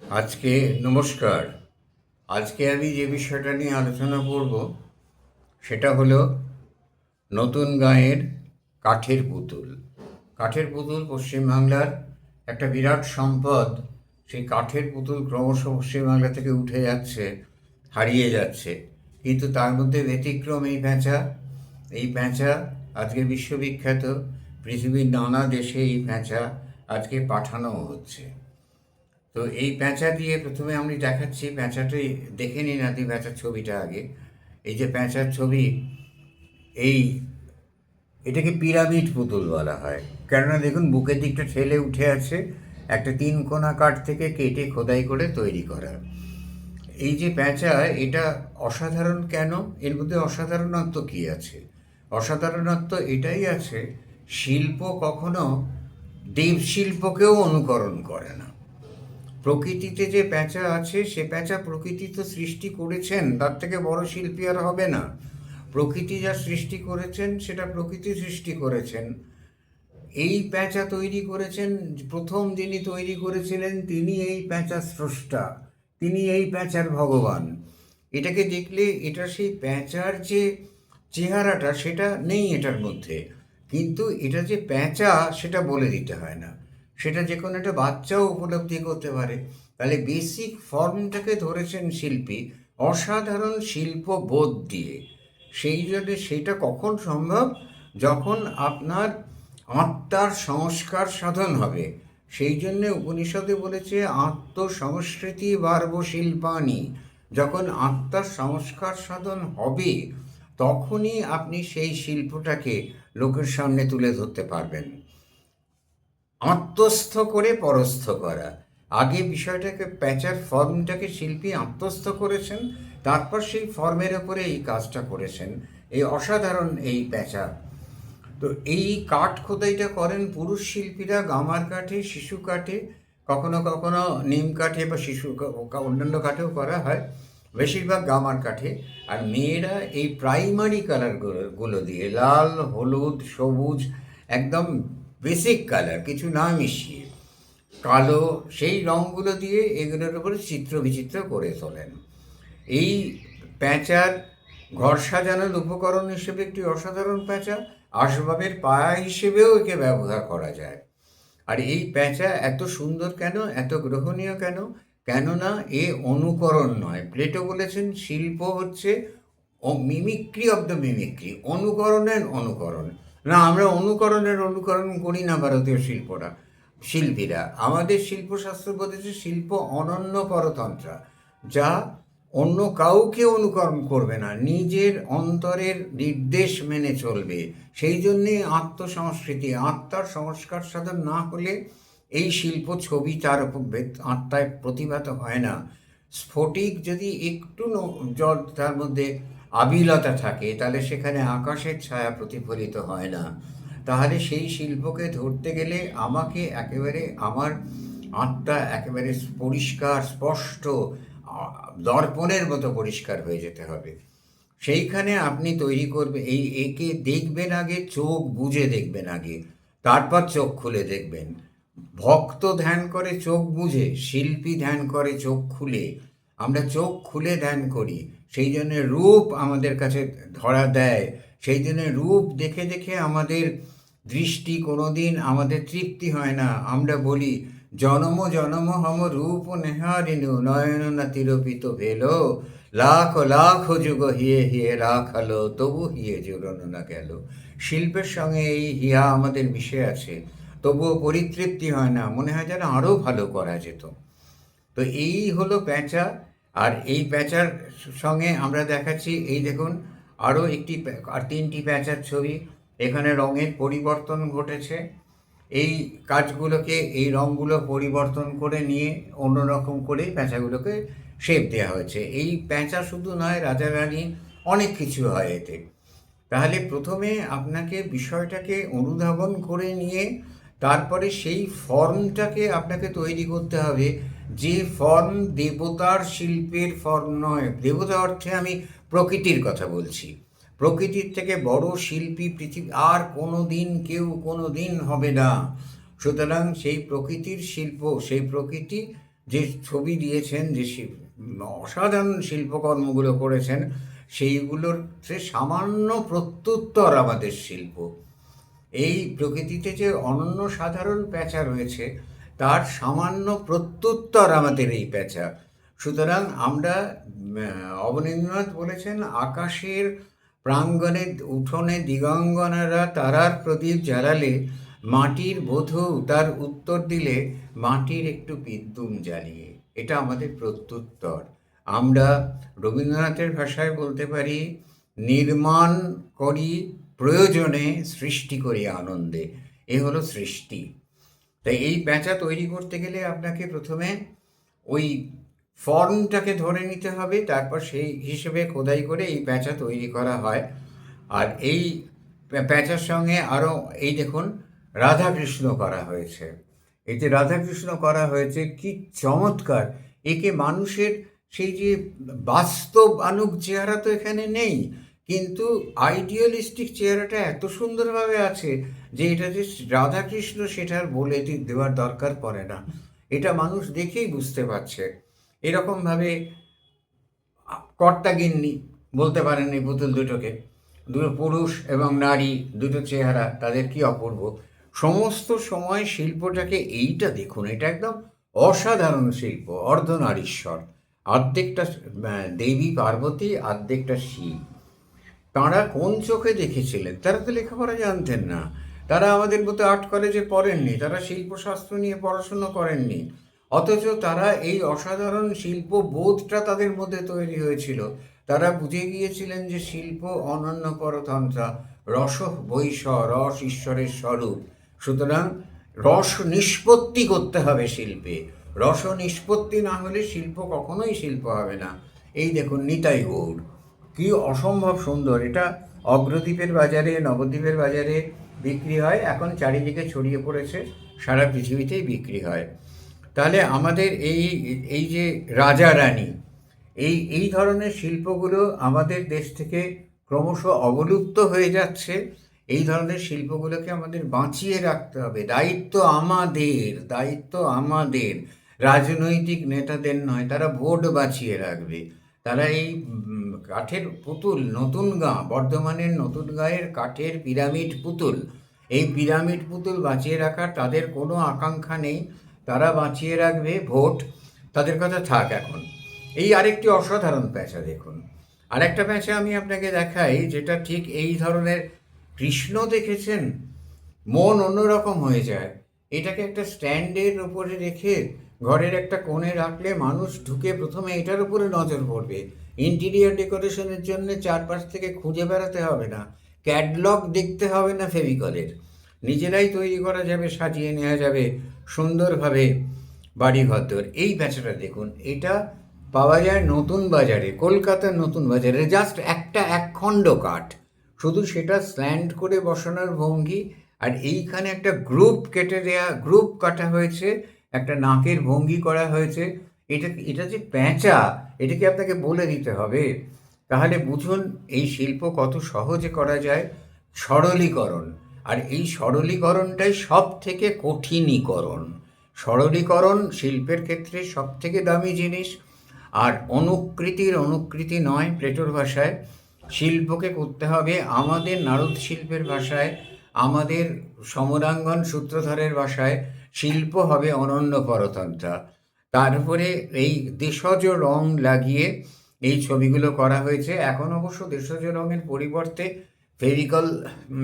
আজকে নমস্কার। আজকে আমি যে বিষয়টা নিয়ে আলোচনা করব সেটা হলো নতুন গাঁয়ের কাঠের পুতুল। কাঠের পুতুল পশ্চিমবাংলার একটা বিরাট সম্পদ। সেই কাঠের পুতুল ক্রমশ পশ্চিমবাংলা থেকে উঠে যাচ্ছে, হারিয়ে যাচ্ছে। কিন্তু তার মধ্যে ব্যতিক্রম এই প্যাঁচা। এই প্যাঁচা আজকে বিশ্ববিখ্যাত। পৃথিবীর নানা দেশে এই প্যাঁচা আজকে পাঠানো হচ্ছে। তো এই প্যাঁচা দিয়ে প্রথমে আমি দেখাচ্ছি প্যাঁচাটি দেখে নিন আদি প্যাঁচার ছবিটা আগে। এই যে প্যাঁচার ছবি, এই এটাকে পিরামিড পুতুল বলা হয়। কেননা দেখুন বুকের দিকটা ঠেলে উঠে আছে, একটা তিন কোনা কাঠ থেকে কেটে খোদাই করে তৈরি করা। এই যে প্যাঁচা, এটা অসাধারণ কেন? এর মধ্যে অসাধারণত্ব কী আছে? অসাধারণত্ব এটাই আছে, শিল্প কখনো দেবশিল্পকেও অনুকরণ করে না। প্রকৃতিতে যে প্যাঁচা আছে সে প্যাঁচা প্রকৃতি তো সৃষ্টি করেছেন, তার থেকে বড় শিল্পী আর হবে না। প্রকৃতি যা সৃষ্টি করেছেন সেটা প্রকৃতি সৃষ্টি করেছেন। এই প্যাঁচা তৈরি করেছেন, প্রথম যিনি তৈরি করেছিলেন তিনি এই প্যাঁচার স্রষ্টা, তিনি এই প্যাঁচার ভগবান। এটাকে দেখলে এটা সেই প্যাঁচার যে চেহারাটা সেটা নেই এটার মধ্যে, কিন্তু এটা যে প্যাঁচা সেটা বলে দিতে হয় না, সেটা যে কোনো একটা বাচ্চাও উপলব্ধি করতে পারে। তাহলে বেসিক ফর্মটাকে ধরেছেন শিল্পী অসাধারণ শিল্পবোধ দিয়ে। সেই জন্য সেইটা কখন সম্ভব? যখন আপনার আত্মার সংস্কার সাধন হবে। সেই জন্যে উপনিষদে বলেছে আত্মসংস্কৃতি বার্ব শিল্পানি। যখন আত্মার সংস্কার সাধন হবে তখনই আপনি সেই শিল্পটাকে লোকের সামনে তুলে ধরতে পারবেন। আত্মস্থ করে পরস্থ করা, আগে বিষয়টাকে প্যাঁচার ফর্মটাকে শিল্পী আত্মস্থ করেছেন, তারপর সেই ফর্মের ওপরে এই কাজটা করেছেন। এই অসাধারণ এই প্যাঁচা। তো এই কাঠ খোদাইটা করেন পুরুষ শিল্পীরা গামার কাঠে, শিশু কাঠে, কখনো কখনো নিম কাঠে বা অন্যান্য কাঠেও করা হয়, বেশিরভাগ গামার কাঠে। আর মেয়েরা এই প্রাইমারি কালারগুলো দিয়ে, লাল, হলুদ, সবুজ, একদম বেসিক কালার, কিছু না মিশিয়ে, কালো, সেই রঙগুলো দিয়ে এগুলোর উপরে চিত্র বিচিত্র করে তোলেন। এই প্যাঁচার ঘর সাজানোর উপকরণ হিসেবে একটি অসাধারণ প্যাঁচা, আসবাবের পায়া হিসেবেও একে ব্যবহার করা যায়। আর এই প্যাঁচা এত সুন্দর কেন, এত গ্রহণীয় কেন? কেননা এ অনুকরণ নয়। প্লেটো বলেছেন শিল্প হচ্ছে ও মিমিক্রি অব দ্য মিমিক্রি, অনুকরণের অনুকরণ। না, আমরা অনুকরণ করি না ভারতীয় শিল্পীরা। আমাদের শিল্পশাস্ত্র বলেছে শিল্প অনন্য পরতন্ত্রা, যা অন্য কাউকে অনুকরণ করবে না, নিজের অন্তরের নির্দেশ মেনে চলবে। সেই জন্যে আত্মসংস্কৃতি, আত্মার সংস্কার সাধন না হলে এই শিল্প ছবি তার আত্মায় প্রতিভাত হয় না। স্ফটিক যদি একটু জল তার মধ্যে আবিলতা থাকে তাহলে সেখানে আকাশের ছায়া প্রতিফলিত হয় না। তাহলে সেই শিল্পকে ধরতে গেলে আমাকে একেবারে আমার আত্মা একেবারে পরিষ্কার, স্পষ্ট, দর্পণের মতো পরিষ্কার হয়ে যেতে হবে। সেইখানে আপনি তৈরি করবে একে দেখবেন আগে, চোখ বুজে দেখবেন আগে, তারপর চোখ খুলে দেখবেন। ভক্ত ধ্যান করে চোখ বুঝে, শিল্পী ধ্যান করে চোখ খুলে। আমরা চোখ খুলে ধ্যান করি, সেই জন্য রূপ আমাদের কাছে ধরা দেয়। সেই জন্য রূপ দেখে দেখে আমাদের দৃষ্টি কোনোদিন আমাদের তৃপ্তি হয় না। আমরা বলি জনম জনম হম রূপ নেহারিনু নয়ন না তিরোপিত ভেলো, লাখ লাখ যুগ হিয়ে হিয়ে রাখালো তবু হিয়ে জুড়নো না গেল। শিল্পের সঙ্গে এই হিয়া আমাদের মিশে আছে, তবুও পরিতৃপ্তি হয় না, মনে হয় যেন আরও ভালো করা যেত। তো এই হলো প্যাঁচা। আর এই প্যাঁচার সঙ্গে আমরা দেখাচ্ছি, এই দেখুন আরও আর তিনটি প্যাঁচার ছবি। এখানে রঙের পরিবর্তন ঘটেছে। এই কাজগুলোকে, এই রঙগুলো পরিবর্তন করে নিয়ে অন্যরকম করে প্যাঁচাগুলোকে শেপ দেওয়া হয়েছে। এই প্যাঁচা শুধু নয়, রাজারানী, অনেক কিছু হয় এতে। তাহলে প্রথমে আপনাকে বিষয়টাকে অনুধাবন করে নিয়ে তারপরে সেই ফর্মটাকে আপনাকে তৈরি করতে হবে, যে ফর্ম দেবতার শিল্পের ফর্ম নয়। দেবতা অর্থে আমি প্রকৃতির কথা বলছি। প্রকৃতির থেকে বড় শিল্পী পৃথিবী আর কোনো দিন কোনো দিন হবে না। সুতরাং সেই প্রকৃতির শিল্প, সেই প্রকৃতি যে ছবি দিয়েছেন, যে অসাধারণ শিল্পকর্মগুলো করেছেন, সেইগুলোর যে সামান্য প্রত্যুত্তর আমাদের শিল্প। এই প্রকৃতিতে যে অনন্য সাধারণ প্যাঁচা রয়েছে, তার সামান্য প্রত্যুত্তর আমাদের এই প্যাঁচা। সুতরাং আমরা অবনীন্দ্রনাথ বলেছেন, আকাশের প্রাঙ্গণে উঠোনে দিগঙ্গনারা তারার প্রদীপ জ্বালালে মাটির বধূ তার উত্তর দিলে মাটির একটু বিদ্যুৎ জ্বালিয়ে। এটা আমাদের প্রত্যুত্তর। আমরা রবীন্দ্রনাথের ভাষায় বলতে পারি, নির্মাণ করি প্রয়োজনে, সৃষ্টি করি আনন্দে। এ হলো সৃষ্টি। তাই এই প্যাঁচা তৈরি করতে গেলে আপনাকে প্রথমে ওই ফর্মটাকে ধরে নিতে হবে, তারপর সেই হিসেবে খোদাই করে এই প্যাঁচা তৈরি করা হয়। আর এই প্যাঁচার সঙ্গে আরও এই দেখুন রাধাকৃষ্ণ করা হয়েছে। এই যে রাধাকৃষ্ণ করা হয়েছে, কি চমৎকার! একে মানুষের সেই যে বাস্তবানুগ চেহারা তো এখানে নেই, কিন্তু আইডিয়ালিস্টিক চেহারাটা এত সুন্দরভাবে আছে যে এটা যে রাধাকৃষ্ণ সেটা আর বলে দেওয়ার দরকার পড়ে না। এটা মানুষ দেখেই বুঝতে পারছে। এরকমভাবে কর্তাগিন্নি বলতে পারেন এই পুতুল দুটোকে, দুটো পুরুষ এবং নারী, দুটো চেহারা, তাদের কি অপূর্ব! সমস্ত সময় শিল্পটাকে এইটা দেখুন, এটা একদম অসাধারণ শিল্প, অর্ধনারীশ্বর। অর্ধেকটা দেবী পার্বতী, অর্ধেকটা শিব। তাঁরা কোন চোখে দেখেছিলেন? তারা তো লেখাপড়া জানতেন না, তারা আমাদের মতো আর্ট কলেজে পড়েননি, তারা শিল্পশাস্ত্র নিয়ে পড়াশুনো করেননি, অথচ তারা এই অসাধারণ শিল্পবোধটা তাদের মধ্যে তৈরি হয়েছিল। তারা বুঝে গিয়েছিলেন যে শিল্প অনন্য পরতন্ত্রা, রস বৈষ, রস ঈশ্বরের স্বরূপ। সুতরাং রস নিষ্পত্তি করতে হবে শিল্পে। রস নিষ্পত্তি না হলে শিল্প কখনোই শিল্প হবে না। এই দেখুন নিতাই গৌড়, কি অসম্ভব সুন্দর! এটা অগ্রদ্বীপের বাজারে, নবদ্বীপের বাজারে বিক্রি হয়, এখন চারিদিকে ছড়িয়ে পড়েছে, সারা পৃথিবীতেই বিক্রি হয়। তাহলে আমাদের এই এই যে রাজা রানী, এই ধরনের শিল্পগুলো আমাদের দেশ থেকে ক্রমশ অবলুপ্ত হয়ে যাচ্ছে। এই ধরনের শিল্পগুলোকে আমাদের বাঁচিয়ে রাখতে হবে। দায়িত্ব আমাদের, দায়িত্ব আমাদের, রাজনৈতিক নেতাদের নয়। তারা ভোট বাঁচিয়ে রাখবে। তারা এই কাঠের পুতুল, নতুন গাঁ, বর্ধমানের নতুন গাঁয়ের কাঠের পিরামিড পুতুল, এই পিরামিড পুতুল বাঁচিয়ে রাখার তাদের কোনো আকাঙ্ক্ষা নেই। তারা বাঁচিয়ে রাখবে ভোট, তাদের কথা থাক। এখন এই আরেকটি অসাধারণ প্যাঁচা দেখুন। আরেকটা প্যাঁচা আমি আপনাকে দেখাই, যেটা ঠিক এই ধরনের। কৃষ্ণ দেখেছেন? মন অন্যরকম হয়ে যায়। এটাকে একটা স্ট্যান্ডের উপরে রেখে ঘরের একটা কোণে রাখলে মানুষ ঢুকে প্রথমে এটার উপরে নজর পড়বে। ইন্টিরিয়ার ডেকোরেশনের জন্য চারপাশ থেকে খুঁজে বেড়াতে হবে না, ক্যাটলগ দেখতে হবে না ফেভিকলের, নিজেরাই তৈরি করা যাবে, সাজিয়ে নেওয়া যাবে সুন্দরভাবে বাড়িঘর। এই প্যাঁচাটা দেখুন, এটা পাওয়া যায় নতুন বাজারে, কলকাতার নতুন বাজারে। জাস্ট এক খণ্ড কাঠ, শুধু সেটা স্ল্যান্ড করে বসানোর ভঙ্গি, আর এইখানে একটা গ্রুপ কেটে দেয়া, গ্রুপ কাটা হয়েছে, একটা নাকের ভঙ্গি করা হয়েছে। এটা যে প্যাঁচা, এটাকে আপনাকে বলে দিতে হবে। তাহলে বুঝুন এই শিল্প কত সহজে করা যায়। সরলীকরণ, আর এই সরলীকরণটাই সব থেকে কঠিনীকরণ। সরলীকরণ শিল্পের ক্ষেত্রে সব থেকে দামি জিনিস। আর অনুকৃতি নয়, প্লেটোর ভাষায় শিল্পকে করতে হবে আমাদের নারদ শিল্পের ভাষায়, আমাদের সমরাঙ্গন সূত্রধরের ভাষায়। শিল্প হবে অনন্য পরতন্ত্রা। তার উপরে এই দেশজ রং লাগিয়ে এই ছবিগুলো করা হয়েছে। এখন অবশ্য দেশজ রঙের পরিবর্তে ফেভিকল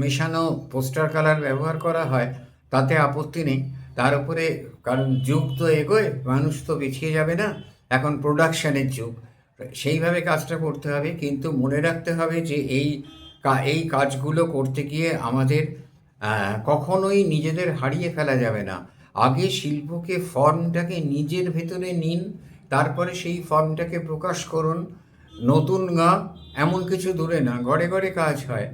মেশানো পোস্টার কালার ব্যবহার করা হয়, তাতে আপত্তি নেই। তার উপরে, কারণ যুগ তো এগোয়, মানুষ তো পিছিয়ে যাবে না, এখন প্রোডাকশানের যুগ, সেইভাবে কাজটা করতে হবে। কিন্তু মনে রাখতে হবে যে এই কাজগুলো করতে গিয়ে আমাদের কখনোই নিজেদের হারিয়ে ফেলা যাবে না। আগে শিল্পকে, ফর্মটাকে নিজের ভেতরে নিন, তারপরে সেই ফর্মটাকে প্রকাশ করুন। নতুন গাঁ এমন কিছু দূরে না, ঘরে ঘরে কাজ হয়।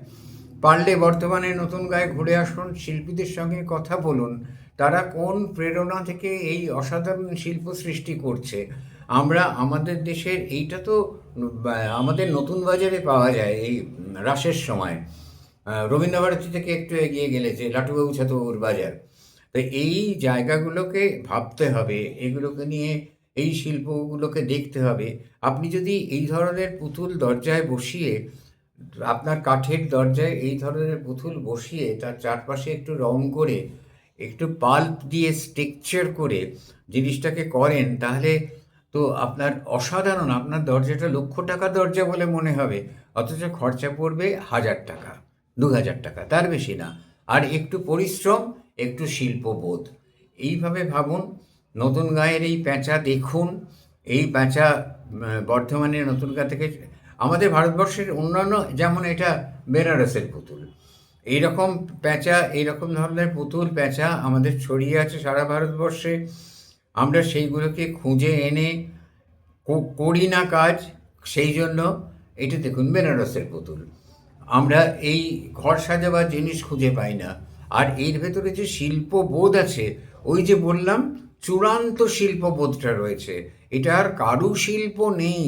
পারলে বর্তমানে নতুন গায়ে ঘুরে আসুন, শিল্পীদের সঙ্গে কথা বলুন, তারা কোন প্রেরণা থেকে এই অসাধারণ শিল্প সৃষ্টি করছে। আমরা আমাদের দেশের এইটা তো আমাদের নতুন বাজারে পাওয়া যায় এই রাসের সময়, রবীন্দ্রভারতী থেকে একটু এগিয়ে গেলে যে লাটুবাবু ছাতুবাবুর বাজার। তো এই জায়গাগুলোকে ভাবতে হবে, এগুলোকে নিয়ে এই শিল্পগুলোকে দেখতে হবে। আপনি যদি এই ধরনের পুতুল দরজায় বসিয়ে, আপনার কাঠের দরজায় এই ধরনের পুতুল বসিয়ে তার চারপাশে একটু রং করে, একটু পাল্প দিয়ে স্টেকচার করে জিনিসটাকে করেন, তাহলে তো আপনার অসাধারণ, আপনার দরজাটা লক্ষ টাকার দরজা বলে মনে হবে, অথচ খরচা পড়বে ১,০০০ টাকা, ২,০০০ টাকা, তার বেশি না। আর একটু পরিশ্রম, একটু শিল্পবোধ, এইভাবে ভাবুন। নতুন গাঁয়ের এই প্যাঁচা দেখুন। এই প্যাঁচা বর্ধমানের নতুন গাঁ থেকে, আমাদের ভারতবর্ষের অন্যান্য, যেমন এটা বেনারসের পুতুল, এইরকম প্যাঁচা, এইরকম ধরনের পুতুল প্যাঁচা আমাদের ছড়িয়ে আছে সারা ভারতবর্ষে। আমরা সেইগুলোকে খুঁজে এনে করি না কাজ। সেই জন্য এটা দেখুন, বেনারসের পুতুল, আমরা এই ঘর সাজাবার জিনিস খুঁজে পাই না। আর এর ভেতরে যে শিল্পবোধ আছে, ওই যে বললাম, চূড়ান্ত শিল্পবোধটা রয়েছে। এটা আর কারুশিল্প নেই,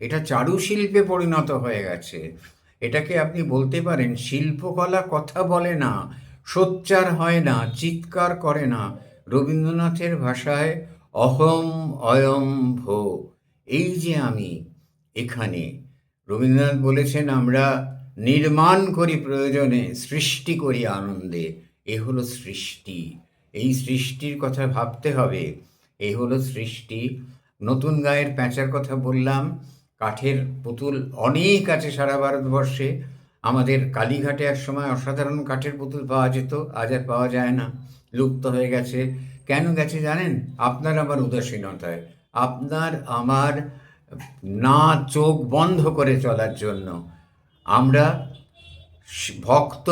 এটা চারুশিল্পে পরিণত হয়ে গেছে। এটাকে আপনি বলতে পারেন শিল্পকলা কথা বলে না, সোচ্চার হয় না, চিৎকার করে না। রবীন্দ্রনাথের ভাষায় অহম অয়ম ভো, এই যে আমি এখানে। রবীন্দ্রনাথ বলেছেন, আমরা নির্মাণ করি প্রয়োজনে, সৃষ্টি করি আনন্দে। এ হলো সৃষ্টি। এই সৃষ্টির কথা ভাবতে হবে। এই হলো সৃষ্টি। নতুন গাঁয়ের প্যাঁচার কথা বললাম। কাঠের পুতুল অনেক আছে সারা ভারতবর্ষে। আমাদের কালীঘাটে একসময় অসাধারণ কাঠের পুতুল পাওয়া যেত, আজ আর পাওয়া যায় না, লুপ্ত হয়ে গেছে। কেন গেছে জানেন? আপনার আমার উদাসীনতায়, আপনার আমার না চোখ বন্ধ করে চলার জন্য। আমরা ভক্ত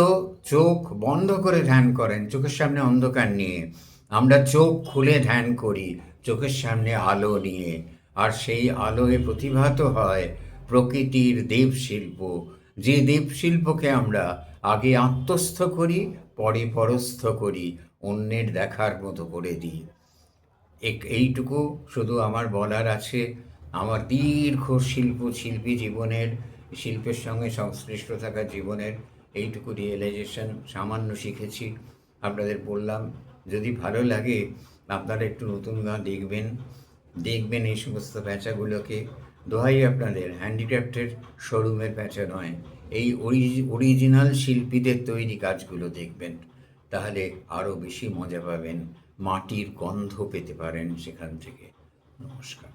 চোখ বন্ধ করে ধ্যান করেন, চোখের সামনে অন্ধকার নিয়ে। আমরা চোখ খুলে ধ্যান করি, চোখের সামনে আলো নিয়ে। আর সেই আলোয় প্রতিভাত হয় প্রকৃতির দেবশিল্প, যে দেবশিল্পকে আমরা আগে আত্মস্থ করি, পরে পরস্থ করি, অন্যের দেখার মতো করে দিই। এইটুকু শুধু আমার বলার আছে। আমার দীর্ঘ শিল্পী জীবনের, শিল্পের সঙ্গে সংশ্লিষ্ট থাকা জীবনের এইটুকু রিয়েলাইজেশন সামান্য শিখেছি, আপনাদের বললাম। যদি ভালো লাগে, আপনারা একটু নতুন গাঁ দেখবেন, দেখবেন এই সমস্ত প্যাঁচাগুলোকে। দোহাই আপনাদের, হ্যান্ডিক্রাফটের শোরুমের প্যাঁচা নয়, এই অরিজিনাল শিল্পীদের তৈরি কাজগুলো দেখবেন, তাহলে আরও বেশি মজা পাবেন, মাটির গন্ধ পেতে পারেন সেখান থেকে। নমস্কার।